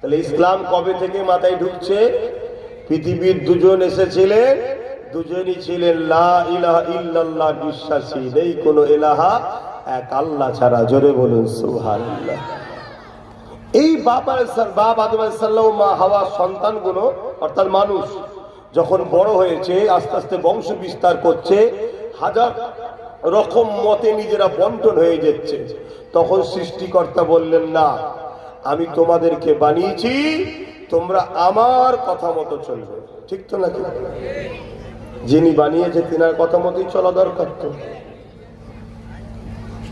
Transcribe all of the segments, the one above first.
তাহলে ইসলাম কবে থেকে মাথায় ঢুকছে? পৃথিবীর দুজন এসেছিলেন, দুজনই ছিলেন লা ইলাহা ইল্লাল্লাহ বিশ্বাসী, নেই কোনো ইলাহা এক আল্লাহ ছাড়া। জোরে বলুন সুবহানাল্লাহ। এই বাপ আদম আলাইহিস সালাম, মা হাওয়া সন্তানগুলো অর্থাৎ মানুষ যখন বড় হয়েছে, আস্তে আস্তে বংশ বিস্তার করছে, হাজার রকম মতে নিজেরা বন্টন হয়ে যাচ্ছে, তখন সৃষ্টিকর্তা বললেন না, আমি তোমাদেরকে বানিয়েছি, তোমরা আমার কথা মতো চলবে। ঠিক তো নাকি? যিনি বানিয়েছে তিনার কথা মতোই চলা দরকার।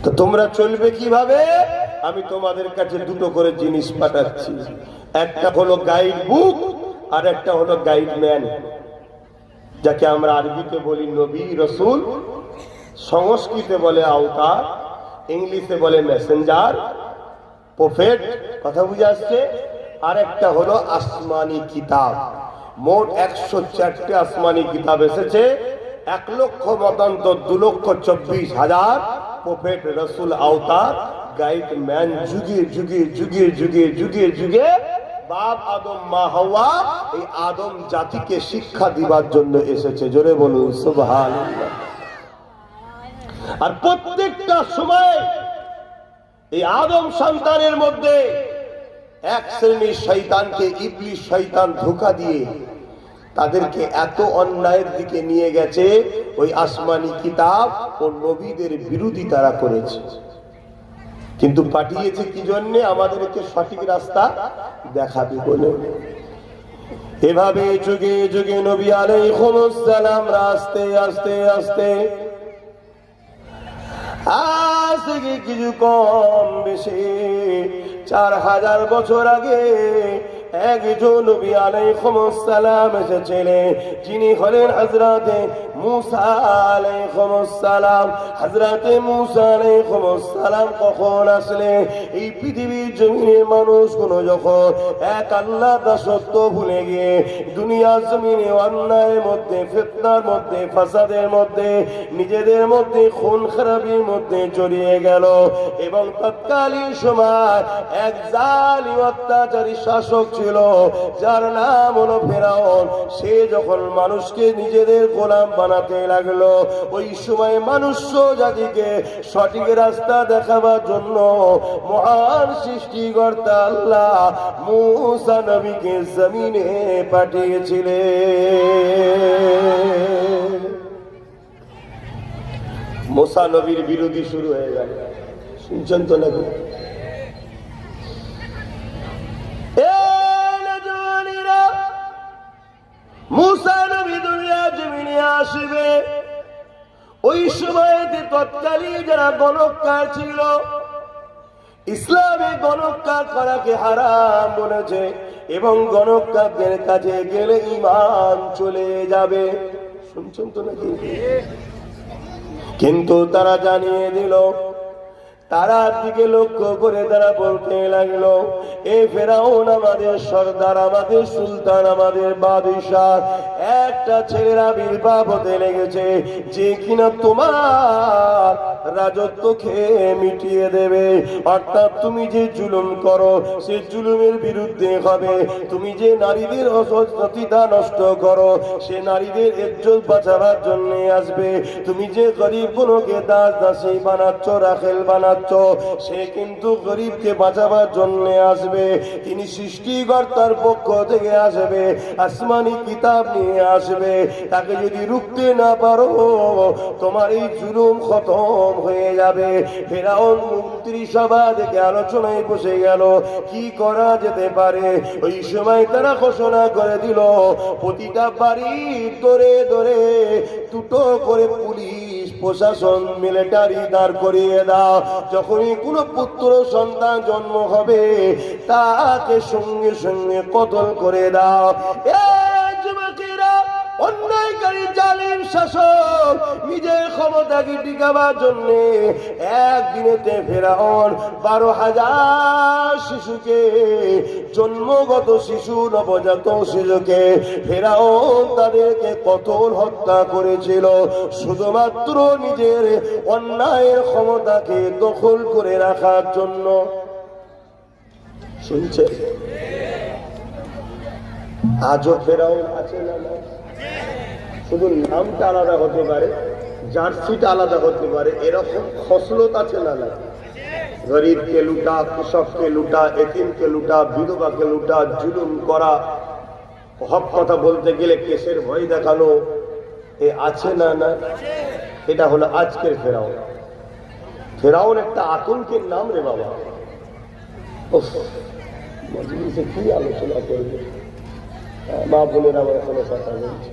তো তোমরা চলবে কিভাবে? আমি তোমাদের কাছে দুটো করে জিনিস পাঠাচ্ছি, একটা হলো গাইড বুক আর একটা হলো গাইডম্যান, যাকে আমরা আরবিতে বলি নবী রসুল, সংস্কৃতে বলে আওতার, ইংলিশে বলে মেসেঞ্জার, প্রফেট। কথা বুঝে আসছে? আর একটা হলো আসমানি কিতাব। মোট 104টে আসমানি কিতাব এসেছে, 1,00,000 মতান্তর 2,24,000 প্রফেট রসুল আওতার গাইডম্যান যুগে যুগে যুগে যুগে যুগে যুগে বাপ আদম মা হাওয়া এই আদম জাতিকে শিক্ষা দিবার জন্য এসেছে। জোরে বলুন সুবহানাল্লাহ। আর প্রত্যেকটা সময় এই আদম সন্তানের মধ্যে এক শ্রেণীর শয়তানকে, ইবলিস শয়তান ধোঁকা দিয়ে তাদেরকে এত অন্যায়ের দিকে নিয়ে গেছে, ওই আসমানি কিতাব ও নবীদের বিরোধী তারা করেছে। কিন্তু পাঠিয়েছে কি জন্যে? আমাদেরকে সঠিক রাস্তা দেখাবে বলে। এভাবে যুগে যুগে নবী আলাইহিস সালাম আস্তে আস্তে আস্তে আজ থেকে কিছু কম বেশি 4000 বছর আগে একজন নবী আলাইহিস সালাম এসেছিলেন, যিনি হলেন হযরতে মুসা আলাইহিস সালাম। হযরতে মুসা আলাইহিস সালাম কখন আসলেন? এই পৃথিবীর জমিনে মানুষগুলো যখন এক আল্লাহর দাসত্ব ভুলে গিয়ে দুনিয়ার জমিনে অন্যায়ের মধ্যে, ফিতনার মধ্যে, ফাসাদের মধ্যে, নিজেদের মধ্যে খুন খারাপির মধ্যে জড়িয়ে গেল, এবং তৎকালীন সময় এক জালিম অত্যাচারী শাসক ছিল যার নাম হলো ফেরাউন। সে যখন মানুষকে নিজেদের গোলাম বানাতে লাগলো, ওই সময় মানুষ জাতিকে সঠিক রাস্তা দেখাবার জন্য মহান সৃষ্টিকর্তা আল্লাহ মুসা নবীকে জমিনে পাঠিয়েছিলেন। মুসা নবীর বিরোধী শুরু হয়ে গেল। শুনছেন তো নাকি? মুসা নবী দুনিয়া জমিনে আসবে, ওই সময়তে তৎকালীন যারা গণকার ছিল, ইসলামে গণকার করাকে হারাম বলেছে, এবং গণকারদের কাছে গেলে ঈমান চলে যাবে। শুনছেন তো নাকি? কিন্তু তারা জানিয়ে দিল, তারার দিকে লক্ষ্য করে তারা বলতে লাগলো, এ ফেরাউন আমাদের সর্দার, আমাদের সুলতান, আমাদের বাদশাহ একটা ছেলের আবির্ভাব হতে লেগেছে, যে কিনা তোমার রাজত্ব খেয়ে মিটিয়ে দেবে। অর্থাৎ তুমি যে জুলুম করো সে জুলুমের বিরুদ্ধে হবে, তুমি যে নারীদের অসতিতা নষ্ট করো সে নারীদের ইজ্জত বাঁচাবার জন্য আসবে, তুমি যে গরিব গুলোকে দাস দাসী বানাচ্ছ, রাখেল বানাচ্ছ, সে কিন্তু গরিবকে বাঁচাবার জন্য আসবে। তিনি সৃষ্টিকর্তার পক্ষ থেকে আসবে, আসমানি কিতাব নিয়ে আসবে। তাকে যদি রুখতে না পারো তোমার এই জুলুম খতম হয়ে যাবে। ফেরাউন মন্ত্রী সভা থেকে আলোচনায় বসে গেল, কি করা যেতে পারে। ওই সময় তারা ঘোষণা করে দিল, প্রতিটা বাড়ি ধরে ধরে দুটো করে পুলিশ প্রশাসন মিলিটারি দাঁড় করিয়ে দাও। যখনই কোনো পুত্র সন্তান জন্ম হবে তাকে সঙ্গে সঙ্গে কতল করে দাও। অন্যায়কারী জালিম শাসক নিজের ক্ষমতাকে টিকাবার জন্য একদিনেতে ফেরাউন 12,000 শিশুকে, জন্মগত শিশু, নবজাত শিশুকে ফেরাউন তাদেরকে কতল হত্যা করেছিল, শুধুমাত্র নিজের অন্যায়ের ক্ষমতাকে দখল করে রাখার জন্য। শুনছে? আজও ফেরাউন আছে না না? শুধু নামটা আলাদা হতে পারে, জার্সিটা আলাদা হতে পারে, এরকম খসলত আছে না না? গরিবকে লুটা, কৃষককে লুটা, এতিমকে লুটা, বিধবাকে লুটা, জুলুম করা, হক কথা বলতে গেলে কেসের ভয় দেখানো, এ আছে না না? এটা হলো আজকের ফেরাউন। ফেরাউন একটা আতঙ্কের নাম রে বাবা। মজলিসে কি আলোচনা করবে? মা বোনের আমার কোনো কথা বলছি,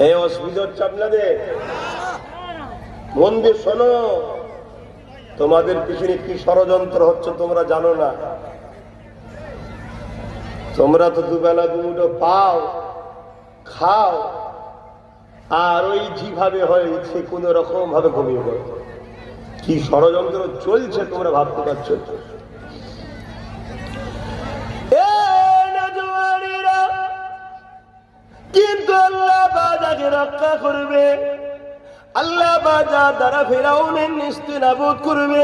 এই অসুবিধা হচ্ছে আপনাদের? মন দিয়ে শোনো, তোমাদের পিছনে কি ষড়যন্ত্র হচ্ছে তোমরা জানো না। তোমরা তো দুবেলা দুমুঠো পাও, খাও, আর ওই যেভাবে হয়েছে কোন রকম ভাবে ঘুমিয়ে পড়ো। কি ষড়যন্ত্র চলছে তোমরা ভাবতে পারছো? কিন্তু আল্লাহ বাজাকে রক্ষা করবে, আল্লাহ বাজা দ্বারা ফেরাউনের নিস্তেনাবুদ করবে,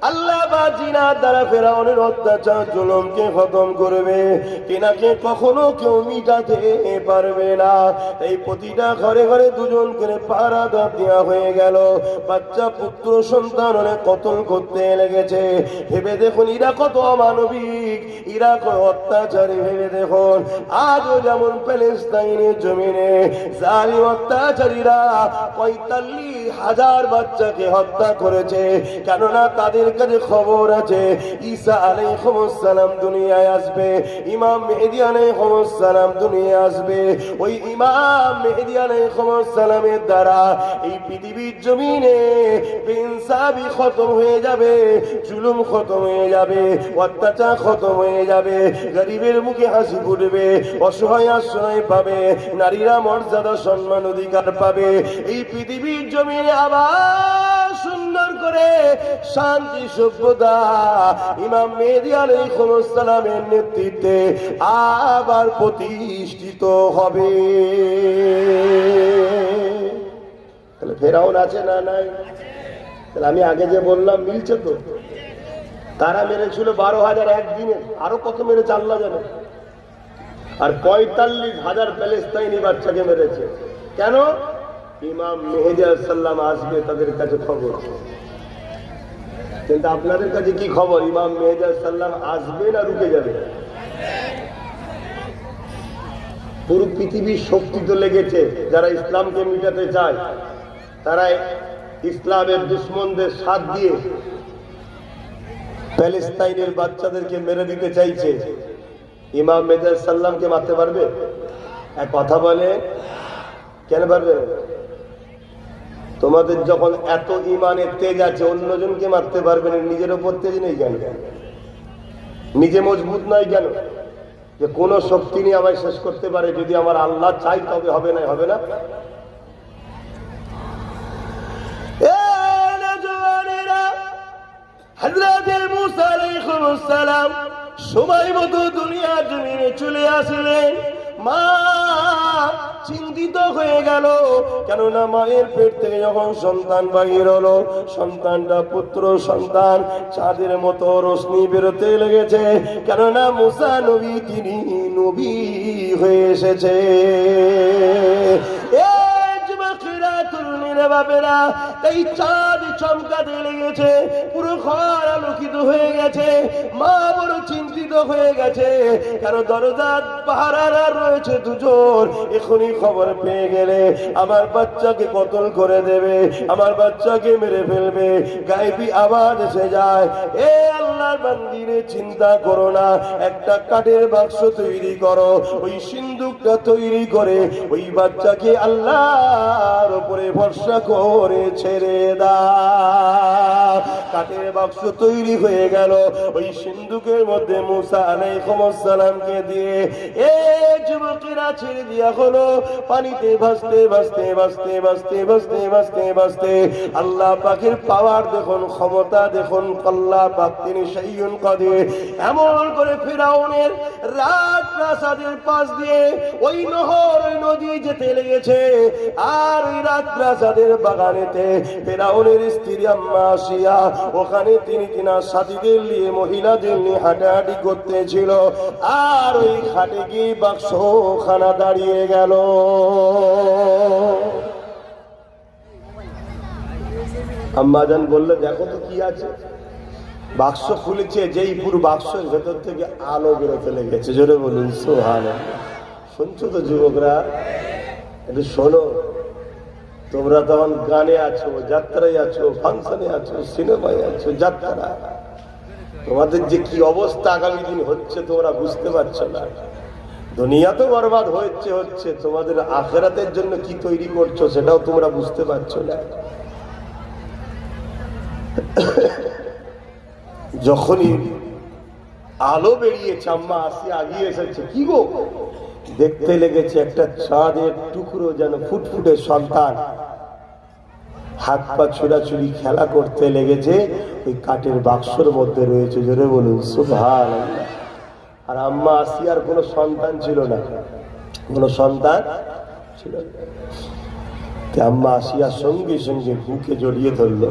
আল্লাহ বা জিনার দ্বারা ফেরাউনের অত্যাচার জুলুমকে খতম করবে। কেনাকে কখনো কেউ মিটাতে পারবে না। এই প্রতিটা ঘরে ঘরে দুজন করে পাহারা দেওয়া হয়ে গেল। বাচ্চা পুত্র সন্তান হলে কতল করতে লেগেছে। ভেবে দেখুন এরা কত অমানবিক, এরা কত অত্যাচারী। ভেবে দেখুন আজও যেমন প্যালেস্তাইনের জমিনে জালিম অত্যাচারীরা ৪৫,০০০ বাচ্চাকে হত্যা করেছে। কেননা তাদের কাছে খবর আছে ঈসা আলাইহিস সালাম দুনিয়ায় আসবে, ইমাম মেহেদী আলাইহিস সালাম দুনিয়ায় আসবে। ওই ইমাম মেহেদী আলাইহিস সালামের দ্বারা এই পৃথিবীর জমিনে বেইনসাফি খতম হয়ে যাবে, জুলুম খতম হয়ে যাবে, অত্যাচার খতম হয়ে যাবে। গরিবের মুখে হাসি ফুটবে, অসহায় আশ্রয় পাবে, নারীরা মর্যাদা সম্মান অধিকার পাবে। এই পৃথিবীর জমিনে আবার সুন্দর করে শান্তি সভ্যতা ইমাম মেহেদী আলাইহিস সালামের নেতৃত্বে আবার প্রতিষ্ঠিত হবে। তাহলে ফেরাউন আছে না নাই? তাহলে আমি আগে যে বললাম মিলছে তো? তারা মেরেছিল ১২,০০০ একদিনে, আরো কত মেরেছে আল্লাহ জানে। আর ৪৫,০০০ প্যালেস্তাইনি বাচ্চাকে মেরেছে। কেন? ইমাম মেহেদী আলাইহিস সালাম আসবে, তাদের কাছে খবর। কিন্তু আপনাদের কাছে কি খবর? ইমাম মেহেদী আলাইহিস সালাম আসবে না রুকে যাবে? পুরো পৃথিবীর শক্তি তো লেগেছে। যারা ইসলামকে মিটাতে চায় তারা ইসলামের দুশ্মনদের সাথ দিয়ে প্যালেস্তাইনের বাচ্চাদেরকে মেরে দিতে চাইছে। ইমাম মেহেদী আলাইহিস সালামকে মারতে পারবে? এক কথা বলে, কেন পারবে? তোমাদের যখন এত ইমানের তেজ আছে, অন্যজনকে মারতে পারবে না, নিজের ওপর তেজ নেই কেন? নিজে মজবুত নয় কেন? যে কোন শক্তি নিয়ে আমায় শেষ করতে পারে, যদি আমার আল্লাহ চাই তবে হবে না, হবে না? হযরত মুসা আলাইহিস সালাম সময় মতো দুনিয়ার জমিনে চলে আসলেন। মা চিন্তিত হয়ে গেল, কেননা মায়ের পেট থেকে যখন সন্তান বাহির হলো, সন্তানটা পুত্র সন্তান, চাঁদের মতো রশ্মি বেরোতে লেগেছে। কেননা মুসা নবী, তিনি নবী হয়ে এসেছে। বাপেরা, তাই চাঁদ চমকাতে লেগেছে, পুরো ঘর আলোকিত হয়ে গেছে। মা বড় চিন্তিত হয়ে গেছে, কারণ দরজার পাহারারা রয়েছে দুজন। এখনই খবর পেয়ে গেলে আমার বাচ্চাকে কতল করে দেবে, আমার বাচ্চাকে মেরে ফেলবে। গায়েবী আওয়াজ এসে যায়, এ আল্লাহর বান্দিরে চিন্তা করো না, একটা কাঠের বাক্স তৈরি করো, ওই সিন্দুকটা তৈরি করে ওই বাচ্চাকে আল্লাহর উপরে ভরসা করে ছেড়ে দাও। কাঠের বাক্স তৈরি হয়ে গেল, ওই সিন্দুকের মধ্যে মুসা আলাইহিস সালামকে দিয়ে যুবকেরা ছেড়ে দিয়া হলো পানিতে ভাসতে ভাসতে ভাসতে ভাসতে ভাসতে ভাসতে ভাসতে আল্লাহ পাকের পাওয়ার দেখুন, ক্ষমতা দেখুন। আল্লাহ পাক তিনি সাইয়্যুন কাদির। এমন করে ফিরাউনের রাজপ্রাসাদের পাশ দিয়ে ওই নহর, ওই নদী যেতে লেগেছে। আর ওই রাজপ্রাসাদের বাগানেতে ফিরাউনের স্ত্রী আম্মা আসিয়া ওখানে তিনি তিনার সাথীদের নিয়ে, মহিলাদের নিয়ে হাঁটাহাঁটি করতেছিল। আর ওই খাটে গিয়ে বাক্সখানা দাঁড়িয়ে গেল। আম্মাজান বললে, দেখো তো কি আছে। বাক্স খুলেছে, যেই পুরো বাক্সের ভেতর থেকে আলো বেরোতে লেগেছে। জোরে বলুন সুবহানাল্লাহ। শুনছো তো যুবকরা? একটু শোনো। তোমরা তখন গানে আছো, যাত্রায় আছো, ফাংশনে আছো, সিনেমায় আছো, যাত্রা। তোমাদের যে কি অবস্থা আগামী দিন হচ্ছে তোমরা বুঝতে পারছো না। দুনিয়া তো বরবাদ হচ্ছে, তোমাদের আখিরাতের জন্য কি তৈরি করছো সেটাও তোমরা বুঝতে পারছো না। যখনই আলো বেরিয়েছে, আম্মা আসিয়া আগিয়ে এসেছে। কি গো? দেখতে লেগেছে একটা চাঁদের টুকরো, যেন ফুটফুটে সন্তান, হাত পা ছুড়াছুড়ি খেলা করতে লেগেছে। ওই কাঠের বাক্সর মধ্যে রয়েছে। জোরে বলুন সুবহানাল্লাহ। আর আম্মা আসিয়ার কোনো সন্তান ছিল না, কোনো সন্তান ছিল না। আম্মা আসিয়ার সঙ্গে সঙ্গে বুকে জড়িয়ে ধরলো।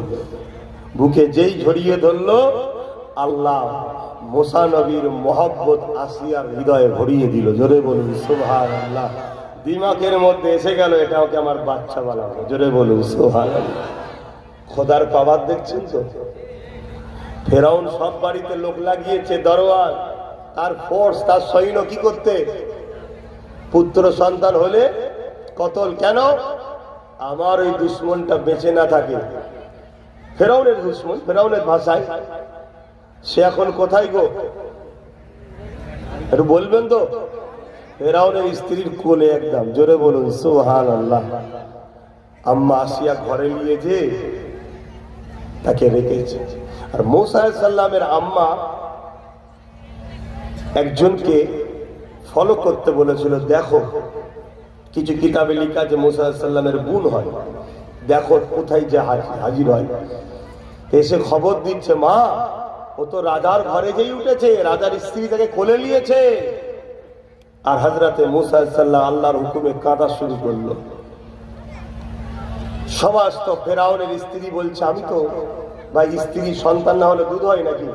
বুকে যেই জড়িয়ে ধরলো, আল্লাহ মুসা নবীর মহব্বত আসিয়ার হৃদয়ে ভরিয়ে দিল। জোরে বলুন সুবহানাল্লাহ। দিমাগের মধ্যে এসে গেল, এটা ওকে আমার বাচ্চা বানাবো। জোরে বলুন সুবহানাল্লাহ। খোদার পাওয়ার দেখছেন তো? ফেরাউন সব বাড়িতে লোক লাগিয়েছে, দরওয়ার, তার ফোর্স, তার সৈন্য কি করতে? পুত্র সন্তান হলে কতল। কেন? আমার ওই দুশ্মনটা বেঁচে না থাকে। ফেরাউনের দুশ্মন, ফেরাউনের ভাষায়। সে এখন কোথায় গো? একটু বলবেন তো? ফেরাউনের স্ত্রীর কোলে একদম। জোরে বলুন সুবহানাল্লাহ। আম্মা আসিয়া ঘরে নিয়ে যে তাকে রেখেছে। আর মূসা আলাইহিস সালামের আম্মা একজনকে ফলো করতে বলেছিল। দেখো, কিছু কিতাবে লেখা যে মূসা আলাইহিস সালামের বোন হয়, দেখো কোথায় যে হাজির হয়। এসে খবর দিচ্ছে, মা ও তো রাজার ঘরে যেই উঠেছে, রাজার স্ত্রী তাকে কোলে নিয়েছে। আর হযরতে মূসা আলাইহিস সালাম আল্লাহর হুকুমে কাঁদা শুরু করলো। সমস্ত ফেরাউনের স্ত্রী বলছে, আমি তো ভাই, স্ত্রী সন্তান না হলে দুধ হয় নাকি?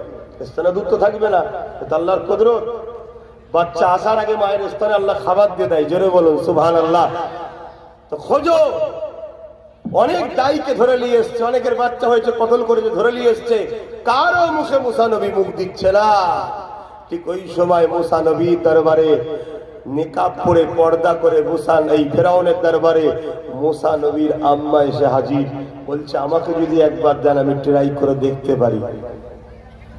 স্তনে দুধ তো থাকবে না। আল্লাহর কুদরত। বাচ্চা আসার আগে মায়ের স্তনে আল্লাহ খাবার দিয়ে দেয়। জোরে বলুন সুবহানাল্লাহ। তো খোঁজো। অনেক দায়ীকে ধরে নিয়ে এসছে, অনেকের বাচ্চা হয়েছে, কতল করেছে, ধরে নিয়ে এসছে। কারো মুখে মুসা নবী মুখ দিচ্ছে না। ঠিক ওই সময় মুসা নবীর দরবারে নিকাব পরে, পর্দা করে মুসা, এই ফেরাউনের দরবারে মুসা নবীর আম্মা এসে হাজির। বলছে, আমাকে যদি একবার দেন, আমি ট্রাই করে দেখতে পারি।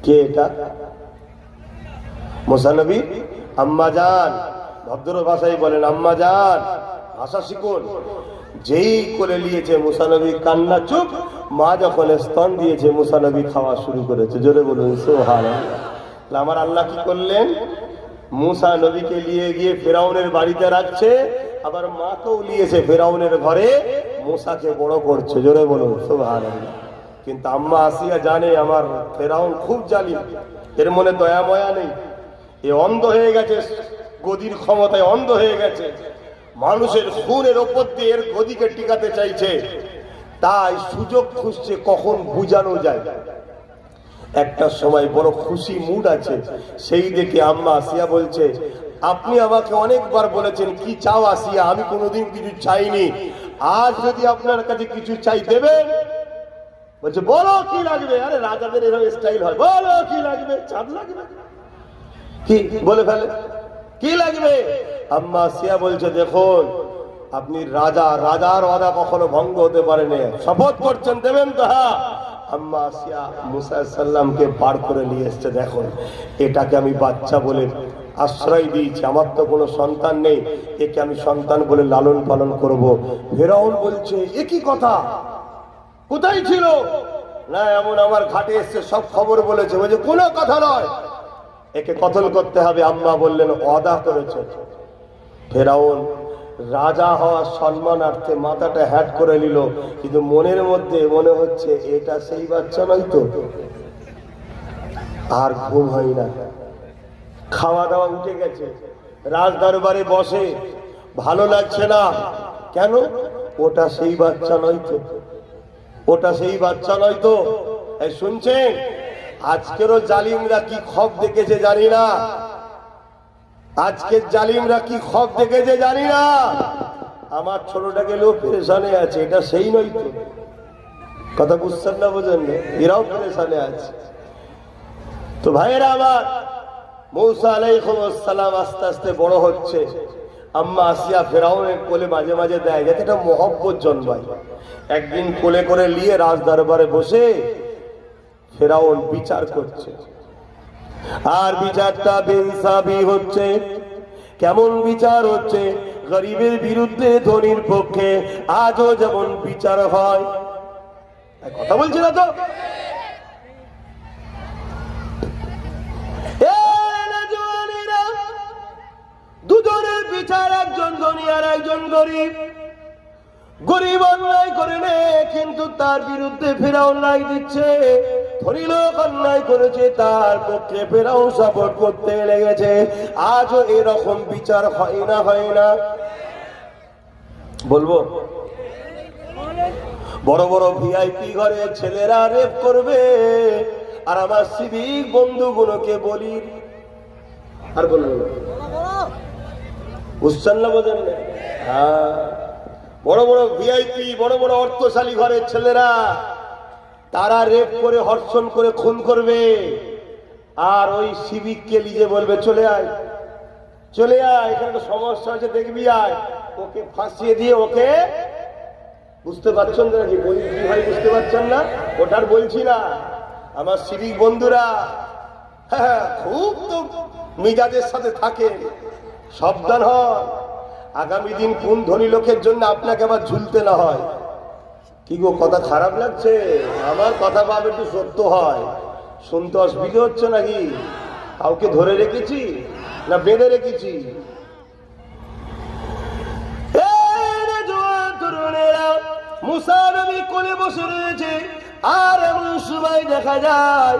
কে এটা? মুসা নবী আম্মা জান। ভদ্র ভাষায় বলেন আম্মা জান, ভাষা শিখুন। যেই করে নিয়েছে মুসা নবী কান্না চুপ। মা যখন স্তন দিয়েছে, মুসা নবী খাওয়া শুরু করেছে। জোরে বলুন সুবহানাল্লাহ। আমার আল্লাহ কি করলেন? মুসা নবীকে নিয়ে গিয়ে ফেরাউনের বাড়িতে রাখছে, আবার মাকেও নিয়েছে ফেরাউনের ঘরে, মুসাকে বড় করছে। জোরে বলুন সুবহানাল্লাহ। কিন্তু আম্মা আসিয়া জানে আমার ফেরাউন খুব জালিম, এর মনে দয়া ময়া নেই। এ অন্ধ হয়ে গেছে, গদির ক্ষমতায় অন্ধ হয়ে গেছে। মানুষের খুনের ওপর দিয়ে এর গদিকে টিকাতে চাইছে। তাই সুযোগ খুঁজছে কখন বুঝানো যায়। একটা সময় বড় খুশি মুড আছে, সেই দেখে আম্মা আসিয়া বলছে, আপনি আমাকে অনেকবার বলেছেন কি চাও আসিয়া, আমি কোনোদিন কিছু চাইনি। আজ যদি আপনার কাছে কিছু চাই দেবেন? বলছে, বলো কি লাগবে। আরে রাজাদের এরকম স্টাইল হয়, বলো কি লাগবে। চাঁদ লাগবে কি বলে ফেলে, কি লাগবে? আম্মা আসিয়া বলছে, দেখুন আপনি রাজা, রাজার ওয়াদা কখনো ভঙ্গ হতে পারে না। শপথ করছেন, দেবেন তো? হ্যাঁ। আম্মা আসিয়া মুসা আলাইহিস সালামকে বার করে নিয়ে এসছে। দেখুন, এটাকে আমি বাচ্চা বলে আশ্রয় দিয়েছি, আমার তো কোনো সন্তান নেই, একে আমি সন্তান বলে লালন পালন করব। ফেরাউন বলছে, এ কি কথা, কোথায় ছিল? না, এমন আমার ঘাটে এসছে, সব খবর বলেছে। বলছে, কোনো কথা নয়, একে কতল করতে হবে। আম্মা বললেন, ওয়াদা করেছে, ফেরাউন রাজা হওয়ার সম্মানার্থে মাথাটা হ্যাট করে নিল, কিন্তু মনের মধ্যে মনে হচ্ছে এটা সেই বাচ্চা নয় তো। আর ঘুম হয় না, খাওয়া দাওয়া উঠে গেছে, রাজ দরবারে বসে, ভালো লাগছে না। কেন? ওটা সেই বাচ্চা নয় তো, ওটা সেই বাচ্চা নয় তো। এই শুনছেন, আজকেরও জালিমরা কি খব দেখেছে জানি না, আজকের জালিমরা কি খব দেখেছে জানি না। আমার ছোটটাকে লোক পেরেশানে আছে, এটা সেই নয় তো। কথা বুঝছেন না, বোঝেন না? এরাও পেরেশানে আছে। তো ভাইয়েরা আমার, মূসা আলাইহিস সালাম আস্তে আস্তে বড় হচ্ছে। আম্মা আসিয়া ফেরাউনের কোলে মাঝে মাঝে দেয়, যাতে একটা মহব্বত জন্মায়। একদিন কোলে করে নিয়ে রাজ দরবারে বসে ফেরাউন বিচার করছে, আর বিচারটা বেইনসাফি হচ্ছে। কেমন বিচার হচ্ছে? গরিবের বিরুদ্ধে ধনীর পক্ষে আজও যেমন বিচার হয়। কথা বলছি না তো? দুজনের বিচার, একজন ধনী আর একজন গরিব। গরিব অন্যায় করে নে, কিন্তু তার বিরুদ্ধে ফেরাউন রায় দিচ্ছে। ধনী লোক অন্যায় করেছে, তার পক্ষে ফেরাউন সাপোর্ট করতে লেগেছে। আজও এরকম বিচার হয় না, হয় না? বলবো, বড় বড় ভিআইপি ঘরে ছেলেরা রেপ করবে, আর আমার সিভিক বন্ধুগুলোকে বলি, আর বলবো বুঝছেন না, বোঝেন না? হ্যাঁ, বড় বড় ভিআইপি, বড় বড় অর্থশালী ঘরের ছেলেরা, তারা রেপ করে, ধর্ষণ করে খুন করবে, আর ওই সিভিককে লিজে বলবে চলে আয়, চলে আয়, এখানে একটা সমস্যা হয়েছে দেখবি আয়। ওকে ফাঁসিয়ে দিয়ে ওকে, বুঝতে পারছেন তো নাকি? বলি কি ভাই, বুঝতে পারছেন না? ওটার বলছি না। আমার সিভিক বন্ধুরা, হ্যাঁ, খুব তো মিজাজের সাথে থাকে, সাবধান হন। আগামী দিন কোন ধনী লোকের জন্য আপনাকে আবার ঝুলতে না হয়। কি গো, কথা খারাপ লাগছে? আমার কথা ভাব একটু সত্য হয়, শুনতে অসুবিধা হচ্ছে নাকি? কাউকে ধরে রেখেছি না বেঁধে রেখেছি? মুসা নবী কোলে বসে রয়েছে, আর এমন সময় দেখা যায়,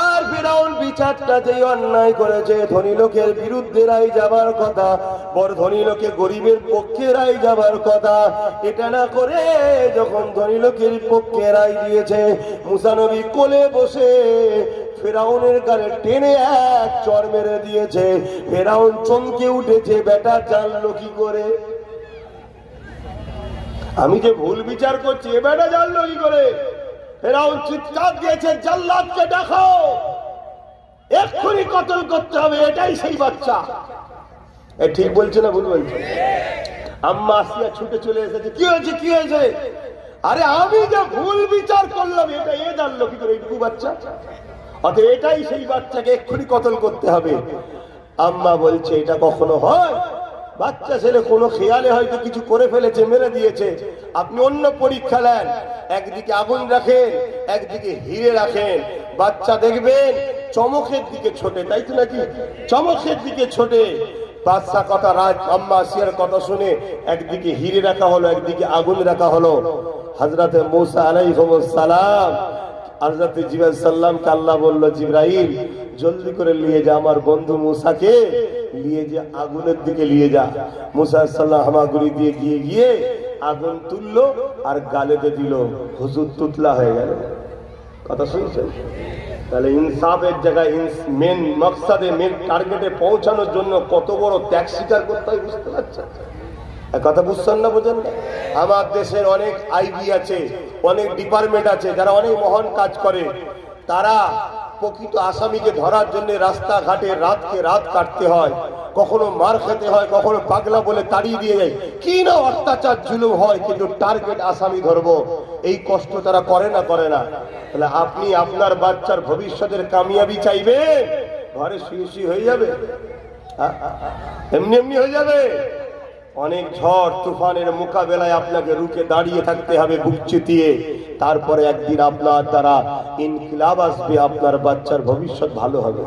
আর ফিরাউন বিচারটাতে অন্যায় করেছে, ধনী লোকের বিরুদ্ধে রায় যাবার কথা, বড় ধনী লোকে গরিবের পক্ষে রায় যাবার কথা। এটা না করে যখন ধনী লোকের পক্ষে রায় দিয়েছে, মুসা নবী কোলে বসে ফেরাউনের গালে টেনে এক চর মেরে দিয়েছে। ফেরাউন চমকে উঠেছে, বেটা জানলো কি করে? আমি যে ভুল বিচার করছি, এ বেটা জানলো কি করে? ফেরাউন চিৎকার দিয়েছে, জাল্লাদকে ডাকো, এক্ষুনি কতল করতে হবে, এটাই সেই বাচ্চা। এ ঠিক বলছে না ভুল বলছে? আম্মা আসিয়া ছুটে চলে এসেছে, কি হয়েছে, কি হয়েছে? আরে আমি যে ভুল বিচার করলাম, এটা এ জানলো কি করে? এইটুকু বাচ্চা, অতএব এটাই সেই বাচ্চাকে এক্ষুনি কতল করতে হবে। আম্মা বলছে, এটা কখনো হয়? বাচ্চা ছেলে কোনো খেয়ালে হয়তো কিছু করে ফেলেছে, মেরে দিয়েছে। আপনি অন্য পরীক্ষা নেন, একদিকে আগুন রাখেন, একদিকে হিরে রাখেন, বাচ্চা দেখবেন চমকের দিকে ছোটে, তাই তো নাকি? চমকের দিকে ছোটে। বাচ্চা কথা, রাজ আম্মা আসিয়ার কথা শুনে একদিকে হিরে রাখা হলো, একদিকে আগুন রাখা হলো। হযরতে মূসা আলাইহিস সালাম, হযরতে জিবরাইল সাল্লামকে আল্লাহ বলল, জিবরাইল জলদি করে নিয়ে যা আমার বন্ধু মূসাকে, নিয়ে যা আগুনের দিকে নিয়ে যা। মূসা সাল্লাম হামাগুড়ি দিয়ে গিয়ে গিয়ে আগুন তুললো আর গালেতে দিল, হুজুর তুতলা হয়ে গেল। কথা শুনছেন? তাহলে ইনসাফের জায়গায় মেন মকসদে, মেন টার্গেটে পৌঁছানোর জন্য কত বড় ত্যাগ স্বীকার করতে হয়, বুঝতে পারছেন? কথা বুঝছেন না, বোঝেন না? আমার দেশের অনেক আইবি আছে, অনেক ডিপার্টমেন্ট আছে, যারা অনেক মহান কাজ করে। তারা প্রকৃত আসামিকে ধরার জন্য রাস্তাঘাটে রাতকে রাত কাটতে হয়, কখনো মার খেতে হয়, কখনো পাগলা বলে তাড়িয়ে দিয়ে যায়, কি না অত্যাচার জুলুম হয়, কিন্তু টার্গেট আসামি ধরবো, এই কষ্ট তারা করে না, করে না। তাহলে আপনি আপনার বাচ্চার ভবিষ্যতের কামিয়াবি চাইবেন, ঘরে শুয়ে শুয়ে হয়ে যাবে? এমনি এমনি হয়ে যাবে? অনেক ঝড় তুফানের মোকাবেলায় আপনাকে রুখে দাঁড়িয়ে থাকতে হবে, বুক চিতিয়ে। তারপরে একদিন আপনার দ্বারা ইনকিলাব আসবে, আপনার বাচ্চার ভবিষ্যৎ ভালো হবে।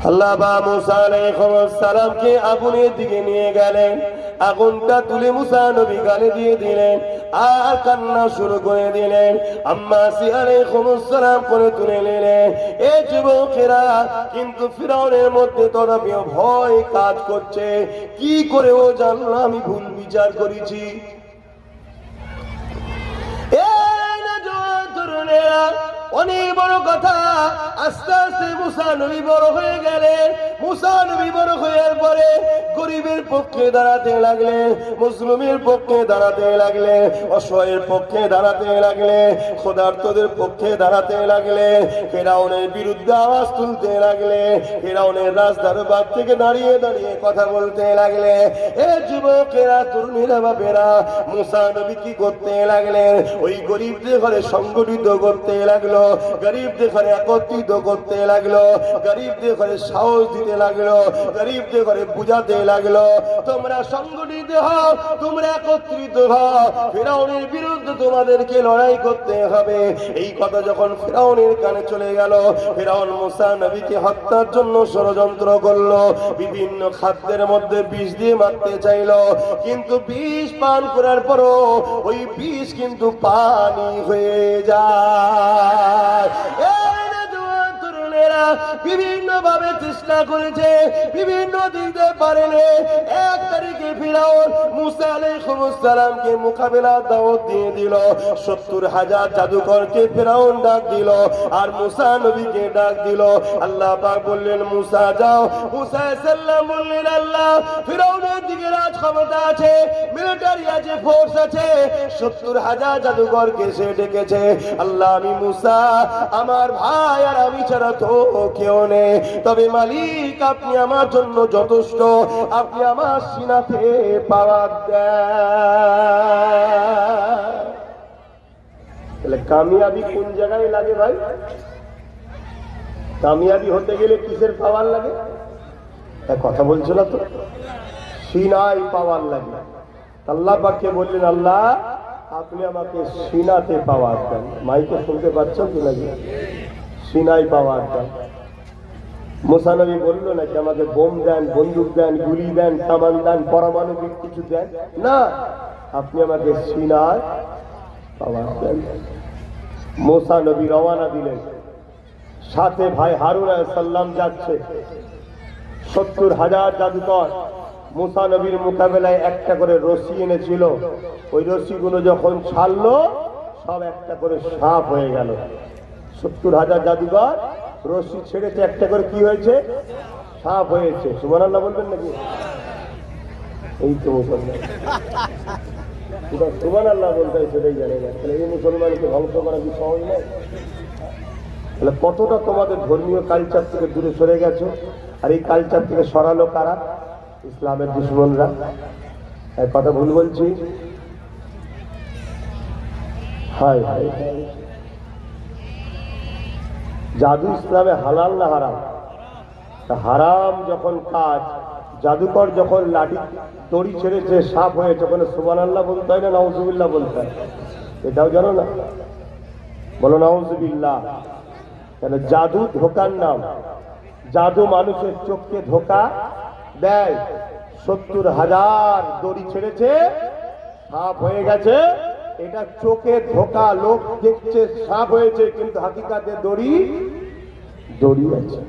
আল্লাহ পাক মুসা আলাইহিস সালামকে আগুনের দিকে নিয়ে গেলেন। আগুনটা তুলে মুসা নবী গালে দিয়ে দিলেন আর কান্না শুরু করে দিলেন। আম্মা সি আলাইহিস সালাম করে তুলে নিলেন। এই যুবকেরা কিন্তু ফিরাউনের মধ্যে তরবিও ভয় কাজ করছে, কি করে ও জানলো আমি ভুল বিচার করেছি। অনেক বড় কথা। আস্তে আস্তে মুসা নবী বড় হয়ে গেলেন। মুসা নবী বড় হওয়ার পরে গরিবের পক্ষে দাঁড়াতে লাগলেন, মুসলিমের পক্ষে দাঁড়াতে লাগলেন, অসহায়ের পক্ষে দাঁড়াতে লাগলেন, ক্ষুধার্তদের পক্ষে দাঁড়াতে লাগলেন, ফিরাউনের বিরুদ্ধে আওয়াজ তুলতে লাগলেন, ফিরাউনের রাজদরবার থেকে দাঁড়িয়ে দাঁড়িয়ে কথা বলতে লাগলেন। এ যুবকেরা, তরুণীরা, বাপেরা, মুসা নবী কি করতে লাগলেন? ওই গরিবদের ঘরে সংগঠিত করতে লাগলো, গরিবদের ঘরে একত্রিত করতে লাগলো, গরিবদের ঘরে সাহস দিতে লাগলো, গরিবদের ঘরে বুঝাতে লাগলো, তোমরা সংগঠিত হও, তোমরা একত্রিত হও, ফিরাউনের বিরুদ্ধে তোমাদেরকে লড়াই করতে হবে। এই কথা যখন ফিরাউনের কানে চলে গেল, ফিরাউন মুসা নবীকে হত্যার জন্য ষড়যন্ত্র করলো। বিভিন্ন খাদ্যের মধ্যে বিষ দিয়ে মারতে চাইলো, কিন্তু বিষ পান করার পরও ওই বিষ কিন্তু পানি হয়ে যায়। বিভিন্ন ভাবে চেষ্টা করেছে, বিভিন্ন দিতে পারেনি। এক তারিখে ফিরাউন মুসা আলাইহিস সালামকে মোকাবেলা দাওয়াত দিয়ে দিল। ৭০,০০০ জাদুকরকে ফিরাউন ডাক দিল আর মুসা নবীকে ডাক দিল। আল্লাহ পাক বললেন মুসা যাও। মুসা সাল্লাম বললেন আল্লাহ, ফিরাউনের দিকে রাজ ক্ষমতা আছে, মিলিটারি আছে, ফোর্স আছে, ৭০,০০০ জাদুকরকে সে ডেকেছে। আল্লাহ, আমি মুসা, আমার ভাই আর আমি ছাড়া তো কেউ নেই, তবে মালিক আপনি আমার জন্য যথেষ্ট, আপনি আমার সিনাতে পাওয়ার দেন। তাহলে কামিয়াবি কোন জায়গায় লাগে ভাই? কামিয়াবি হতে গেলে কিসের পাওয়ার লাগে? কথা বলছো না তো? সিনাই পাওয়ার লাগে। আল্লাহ পাককে বললেন আল্লাহ আপনি আমাকে সিনাতে পাওয়ার দেন। মাইকে শুনতে পাচ্ছেন কি লাগে? সিনাই পাওয়ার দেন। মুসা নবী বললো নাকি আমাকে বোম দেন, বন্দুক দেন, গুলি দেন, কামান দেন, পারমাণবিক কিছু দেন না, আপনি আমাকে সিনায় পাওয়ার দেন। মুসা নবী রওনা দিলেন, সাথে ভাই হারুন আলাইহিস সালাম যাচ্ছে। ৭০,০০০ জাদুকর মুসা নবীর মোকাবেলায় একটা করে রশি এনেছিল। ওই রশিগুলো যখন ছাড়লো সব একটা করে সাপ হয়ে গেল। ৭০,০০০ জাদুকর রশি ছেড়েছে, একটা করে কি হয়েছে? সাপ হয়েছে। সুবহানাল্লাহ বলবেন নাকি? এই তো মুসলমান, সুবহানাল্লাহ বলতে সেটাই জানে না। তাহলে এই মুসলমানকে ধ্বংস করা কি সহজ নয়? তাহলে কতটা তোমাদের ধর্মীয় কালচার থেকে দূরে সরে গেছো। আর এই কালচার থেকে সরালো কারা? ইসলামের দুশমনরা। এক কথা ভুল বলছি? হায় হায়, জাদু ইসলামে হালাল না হারাম? হারাম যখন কাজ, জাদুকর যখন লাঠি দড়ি ছেড়েছে সাপ হয়েছে, ওখানে সুবহানাল্লাহ বলতে হয় না নাউজুবিল্লাহ বলতে হয়? এটাও জানো না? বলো নাউজুবিল্লাহ। কেন? জাদু ধোকার নাম। জাদু মানুষের চোখকে ধোকা দেয়। ৭০,০০০ দড়ি ছেড়েছে, সাপ হয়ে গেছে, এটা চোখে ধোকা। লোক দেখছে সাপ হয়েছে, কিন্তু হাকিকাতে দড়ি আছে।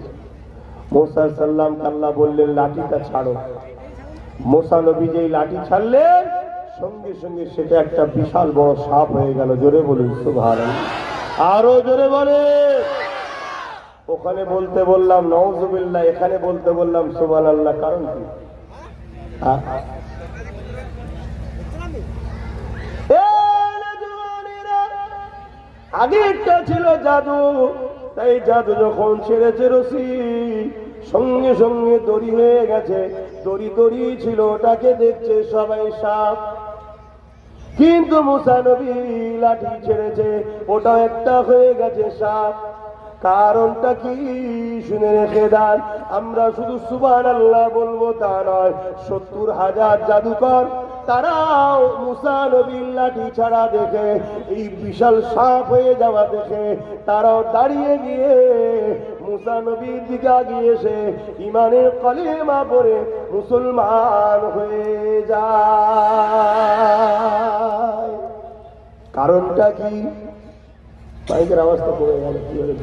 মুসা সাল্লাম আল্লাহ বললেন লাঠিটা ছাড়ো। মুসা নবী যেই লাঠি ছাড়লেন সঙ্গে সঙ্গে সেটা একটা বিশাল বড় সাপ হয়ে গেল। জোরে বলুন সুবহানাল্লাহ, আরো জোরে বলে। ওখানে বলতে বললাম নাউজুবিল্লাহ, এখানে বলতে বললাম সুবহানাল্লাহ, কারণ কি? আগে একটা ছিল জাদু, তাই জাদু যখন ছেড়েছে রশি সঙ্গে সঙ্গে দড়ি হয়ে গেছে। দড়ি ছিল, ওটাকে দেখছে সবাই সাপ, কিন্তু মুসা নবী লাঠি ছেড়েছে, ওটা একটা হয়ে গেছে সাপ। কারণটা কি শুনে রেখে দেন। আমরা শুধু সুবহানাল্লাহ বলবো তা নয়, ৭০,০০০ জাদুকর তারাও মুসা নবীর লাঠি ছাড়া দেখে, এই বিশাল সাপ হয়ে যাওয়া দেখে তারাও দাঁড়িয়ে গিয়ে মুসা নবীর দিকে গিয়েছে, ইমানের কলেমা পড়ে মুসলমান হয়ে যায়। কারণটা কি? মাইকের আওয়াজটা কমে গেল, কি হলো?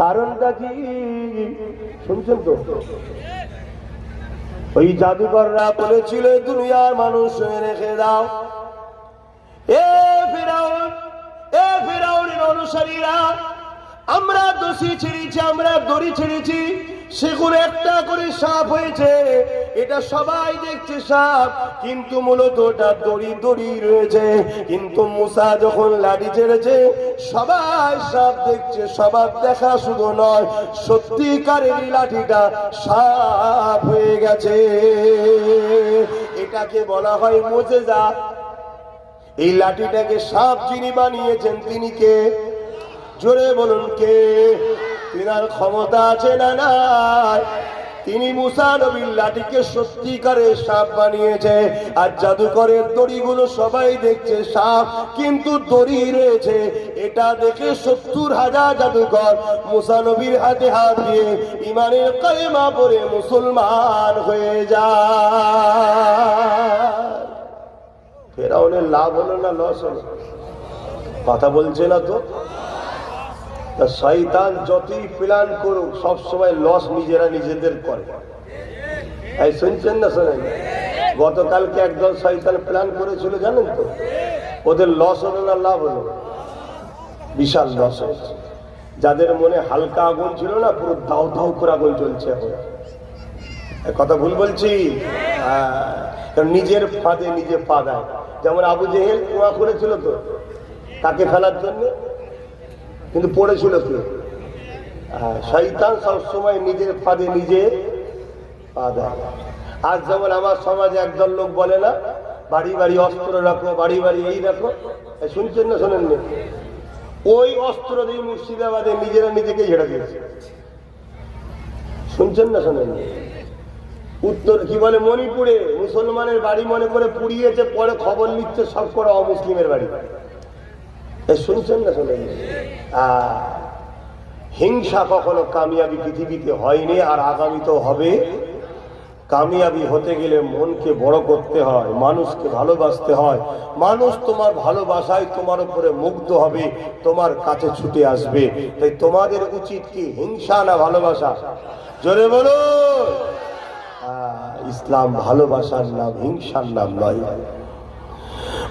কারণটা কি শুনছেন তো? ওই জাদুকররা বলেছিল দুনিয়ার মানুষ রেখে দাও। এ ফিরাউন, এ ফিরাউনের অনুসারীরা, আমরা দোষী ছেড়েছি, আমরা দড়ি ছেড়েছি, সেগুলো একটা করে সাপ হয়েছে, এটা সবাই দেখছে সাপ, কিন্তু মূলত ওটা দড়ি দড়ি রয়েছে। কিন্তু মুসা যখন লাঠি ছেড়েছে সবাই সাপ দেখছে, সবার দেখা শুধু নয়, সত্যিকারের লাঠিটা সাপ হয়ে গেছে। এটাকে বলা হয় মুজেজা। এই লাঠিটাকে সাপ যিনি বানিয়েছেন তিনি কে? জোরে বলুন কে? তিনার ক্ষমতা আছে না নাই? তিনি মুসা নবীর লাঠিকে সত্যিকারের সাপ বানিয়েছে। আর জাদুকরের দড়িগুলো সবাই দেখছে সাপ, কিন্তু দড়ি রয়েছে। এটা দেখে ৭০,০০০ জাদুকর মুসা নবীর হাতে হাত দিয়ে ইমানের কালেমা পড়ে মুসলমান হয়ে যায়। ফেরাউনের লাভ হলো না লস হলো? কথা বলছে না তো? শয়তান যতই প্ল্যান করুক সবসময় লস নিজেরা নিজেদের করে। এই শুনছেন না? শোনেন, গতকালকে একদল শয়তান প্ল্যান করেছিল জানেন তো? ওদের লস হলো না লাভ হলো? বিশাল লস হয়েছে। যাদের মনে হালকা আগুন ছিল না, পুরো দাও দাও করে আগুন চলছে এখন। কথা ভুল বলছি? নিজের ফাঁদে নিজে পা দেয়। যেমন আবু জেহেল কুয়া করেছিল তো তাকে ফেলার জন্য, কিন্তু পড়েছিল কি? শয়তান সবসময় নিজের ফাঁদে নিজে পা দেয়। আজ যেমন আমার সমাজে একদল লোক বলে না, বাড়ি বাড়ি অস্ত্র রাখো, বাড়ি বাড়ি এই রাখো। শুনছেন না শোনেননি? ওই অস্ত্র দিয়ে মুর্শিদাবাদে নিজেরা নিজেকে ঝেড়ে দিয়েছে। শুনছেন না শোনেননি? উত্তর কি বলে, মণিপুরে মুসলমানের বাড়ি মনে করে পুড়িয়েছে, পরে খবর নিচ্ছে সব করে অমুসলিমের বাড়ি। শুনছেন না শোনেন? হিংসা কখনো কামিয়াবি পৃথিবীতে হয়নি, আর আগামীতেও হবে। কামিয়াবি হতে গেলে মনকে বড় করতে হয়, মানুষকে ভালোবাসতে হয়। মানুষ তোমার ভালোবাসায় তোমার উপরে মুগ্ধ হবে, তোমার কাছে ছুটে আসবে। তাই তোমাদের উচিত কি, হিংসা না ভালোবাসা? জোরে বলো। ইসলাম ভালোবাসার নাম, হিংসার নাম নয়।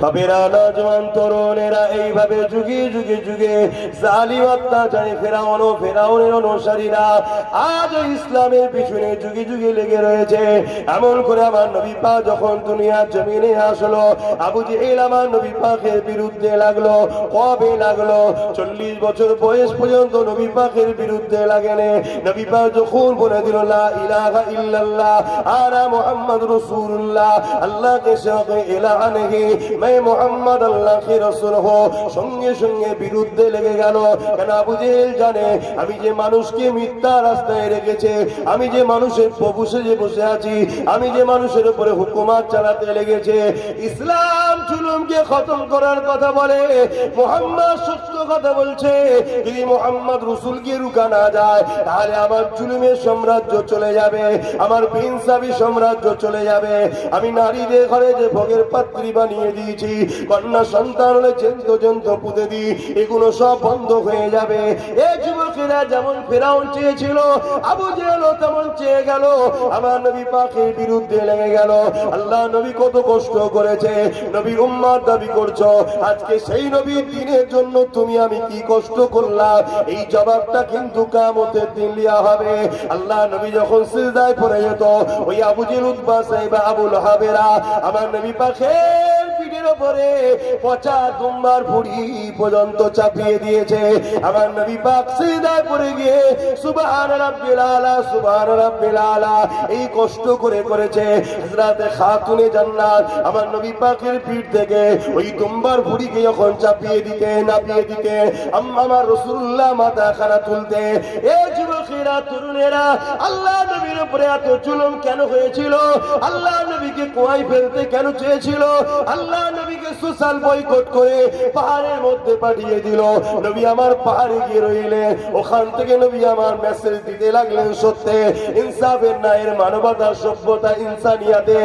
বাবেরা, নওজোয়ান তরুণেরা এইভাবে যুগে যুগে যুগে জালিম অত্যাচারী ফেরাউন ও ফেরাউনের অনুসারীরা আজ ইসলামের পিছনে যুগে যুগে লেগে রয়েছে। এমন করে আমার নবী পাক যখন দুনিয়ার জমিনে আসলো, আবু জেহেল আমার নবী পাকের বিরুদ্ধে লাগলো। কবে লাগলো? 40 বছর বয়স পর্যন্ত নবী পাকের বিরুদ্ধে লাগেনি। নবী পাক যখন বলে দিল লা ইলাহা ইল্লাল্লাহ আনা মুহাম্মাদুর রাসূলুল্লাহ, আল্লাহকে সাথে ইলাহা নেহি, मैं मोहम्मद अल्लाह के रसूल हो, সঙ্গে সঙ্গে বিরুদ্ধে লেগে গেল। কেন? আবু জেহেল জানে আমি যে মানুষকে মিথ্যা রাস্তায় রেখেছে, আমি যে মানুষের প্রভু সেজে বসে আছি, আমি যে মানুষের উপরে হুকুমত চালাতে লেগেছে, ইসলাম জুলুমকে খতম করার কথা বলে, মুহাম্মদ সত্য কথা বলছে। যদি মুহাম্মদ রাসূলকে রুখা না যায় তাহলে আমার জুলুমের সাম্রাজ্য চলে যাবে, আমার বেইনসাফি সাম্রাজ্য চলে যাবে। আমি নারীদের ঘরে যে ভোগের পাত্রী বানিয়ে দিয়েছি, কন্যা সন্তান হলে চেন্ত চেন্ত পুঁতে দিই, এগুলো সব বন্ধ হয়ে যাবে। এই যুবকেরা যেমন ফেরাউন চেয়েছিল, আবু জেহেল তেমন চেয়ে গেল, আমার নবী পাকের বিরুদ্ধে লেগে গেল। আল্লাহ নবী কত কষ্ট করেছে, নবীর উম্মত দাবি করছো, আজকে সেই নবীর দিনের জন্য তুমি আমি কি কষ্ট করলাম, এই জবাবটা কিন্তু কিয়ামতের দিন দেয়া হবে। আল্লাহ নবী যখন সিজদায় পড়ে যেত, ওই আবু জেহেল, উতবা, সাইবা, আবু লাহাবেরা আমার নবী পাকের পিঠের উপরে পচা দুম্বার ভুঁড়ি পর্যন্ত চাপিয়ে দিয়েছে। আমার নবী পাক সিজদায় পড়ে গিয়ে সুবহান রাব্বিল আলা, সুবহান রাব্বিল আলা এই কষ্ট করে করেছে। হযরত খাতুনে জান্নাত আমার নবী পাকের পিঠ থেকে ওই দুম্বার ভুঁড়িকে যখন চাপিয়ে দিতে নাপিয়ে দিতে আমার রাসূলুল্লাহ মাথা খানা তুলতে, এই যুবক যুবকেরা তরুণেরা, আল্লাহ নবীর উপরে এত জুলুম কেন হয়েছিল? আল্লাহ নবীকে কুয়ায় ফেলতে কেন চেয়েছিল? আল্লাহ নবীকে সোশ্যাল বয়কট করে পাহাড়ের মধ্যে পাঠিয়ে দিল। নবী আমার পাহাড়ে গিয়ে রইলেন, ওখান থেকে নবী আমার মেসেজ দিতে লাগলেন সত্যে, ইনসাফের, ন্যায়ের, মানবতা, সভ্যতা, ইনসানিয়াতে।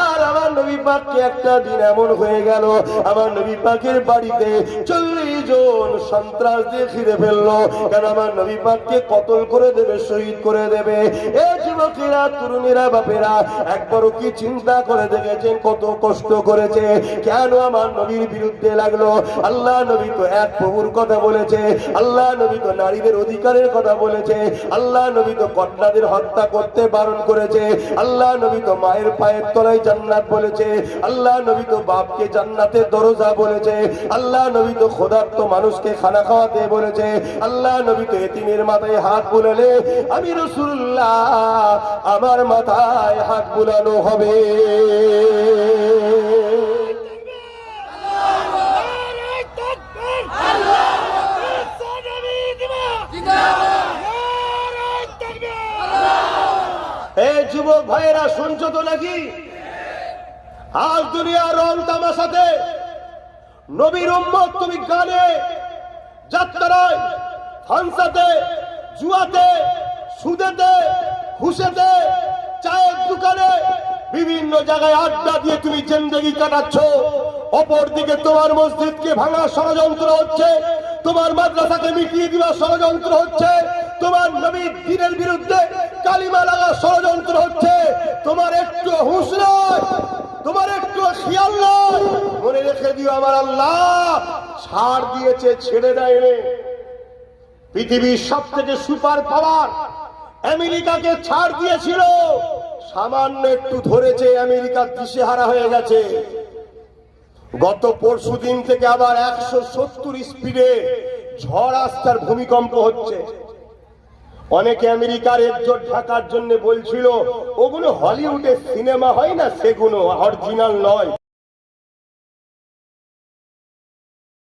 আর আমার নবী পাককে একটা দিন এমন হয়ে গেল, আমার নবী পাকের বাড়িতে 40 জন সন্ত্রাস দিয়ে ঘিরে ফেললো। কেন? আমার নবী পাককে কতল করে দেবে, শহীদ করে দেবে। এই যুবকেরা তরুণেরা বাপেরা, একবারও কি চিন্তা করে দেখেছেন কত কষ্ট করেছে? কেন আমার নবীর বিরুদ্ধে লাগলো? আল্লাহ নবী তো এক প্রভুর কথা বলেছে, আল্লাহ নবী তো নারীদের অধিকারের কথা বলেছে, আল্লাহ নবী তো কন্যাদের হত্যা করতে বারণ করেছে, আল্লাহ নবী তো মায়ের পায়ের তলায় জান্নাত বলেছে, আল্লাহ নবী তো বাপকে জান্নাতের দরজা বলেছে, আল্লাহ নবী তো ক্ষুধার্ত মানুষকে খানা খাওয়াতে বলেছে, আল্লাহ নবী তো এতিমের মাথায় হাত বুলালে আমি রাসূলুল্লাহ আমার মাথায় হাত বুলানো হবে। এই যুবক ভাইয়েরা শুনছো তো নাকি? আজ দুনিয়ার রং তামাশাতে নবীর উম্মত তুমি গানে, যাত্রায়, ফানসাতে, জুয়াতে, সুদেতে, ঘুষেতে, চায়ের দোকানে, বিভিন্ন জায়গায় আড্ডা দিয়ে তুমি জিন্দেগি কাটাচ্ছ। অপরদিকে তোমার মসজিদকে ভাঙার ষড়যন্ত্র হচ্ছে, তোমার মাদ্রাসাকে মিটিয়ে দেওয়ার ষড়যন্ত্র হচ্ছে, তোমার নবীর দ্বীনের বিরুদ্ধে কালিমা লাগার ষড়যন্ত্র হচ্ছে। তোমার একটু হুঁশ নয়, তোমার একটু খেয়াল নয়। মনে রেখে দিও, আমার আল্লাহ ছাড় দিয়েছে, ছেড়ে দেয়নি। পৃথিবীর সব থেকে সুপার পাওয়ার আমেরিকাকে ছাড় দিয়েছিল, সামান্য একটু ধরেছে, আমেরিকা দিশেহারা হয়ে গেছে। গত পরশু দিন থেকে আবার 170 স্পিডে ঝড় আসছে, ভূমিকম্প হচ্ছে। অনেকে আমেরিকার একজোট ঢাকার জন্য বলছিল ওগুলো হলিউডের সিনেমা হয় না, সেগুলো অরিজিনাল নয়।